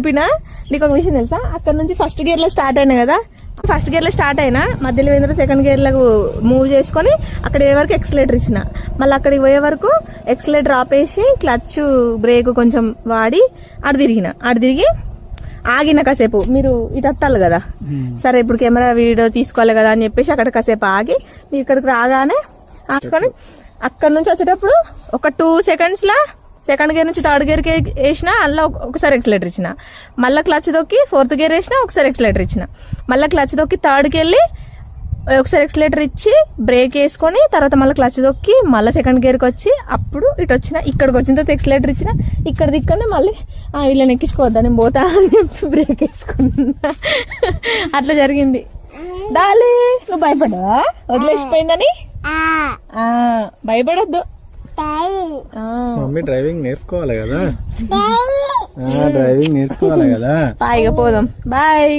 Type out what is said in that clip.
చెప్పినా నీకు ఒక విషయం తెలుసా, అక్కడ నుంచి ఫస్ట్ గేర్ లో స్టార్ట్ అయినా కదా, ఫస్ట్ గేర్ లో స్టార్ట్ అయినా మధ్యలో పోయిన సెకండ్ గేర్ లకు మూవ్ చేసుకొని అక్కడ ఏ వరకు ఎక్సలేటర్ ఇచ్చిన, మళ్ళీ అక్కడికి పోయే వరకు ఎక్సలేటర్ ఆపేసి క్లచ్ బ్రేక్ కొంచెం వాడి అటు తిరిగి ఆగిన కాసేపు. మీరు ఇటు వస్తారు కదా, సరే ఇప్పుడు కెమెరా వీడియో తీసుకోవాలి కదా అని చెప్పేసి అక్కడ కాసేపు ఆగి మీరు ఇక్కడికి రాగానే ఆసుకొని అక్కడ నుంచి వచ్చేటప్పుడు ఒక 2 seconds లా సెకండ్ గేర్ నుంచి థర్డ్ గేర్కి వేసిన, అలా ఒకసారి ఎక్సలేటర్ ఇచ్చిన, మళ్ళీ క్లచ్ దొక్కి 4th గేర్ వేసిన, ఒకసారి ఎక్సలేటర్ ఇచ్చిన, మళ్ళీ క్లచ్ దొక్కి 3rd వెళ్ళి ఒకసారి ఎక్సలేటర్ ఇచ్చి బ్రేక్ వేసుకొని తర్వాత మళ్ళీ క్లచ్ దొక్కి మళ్ళీ సెకండ్ గేర్కి వచ్చి అప్పుడు ఇటు వచ్చిన, ఇక్కడికి వచ్చిన తర్వాత ఎక్సలేటర్ ఇచ్చిన, ఇక్కడ దిక్కనే మళ్ళీ వీళ్ళని ఎక్కించుకోవద్దా నేను పోతా అని చెప్పి బ్రేక్ వేసుకున్నా. అట్లా జరిగింది. డాలీ నువ్వు భయపడ్డావా వదిలేసిపోయిందని? భయపడద్దు, మమ్మీ డ్రైవింగ్ నేర్చుకోవాలి కదా, డ్రైవింగ్ నేర్చుకోవాలి కదా. బాయ్, పోదాం. బాయ్.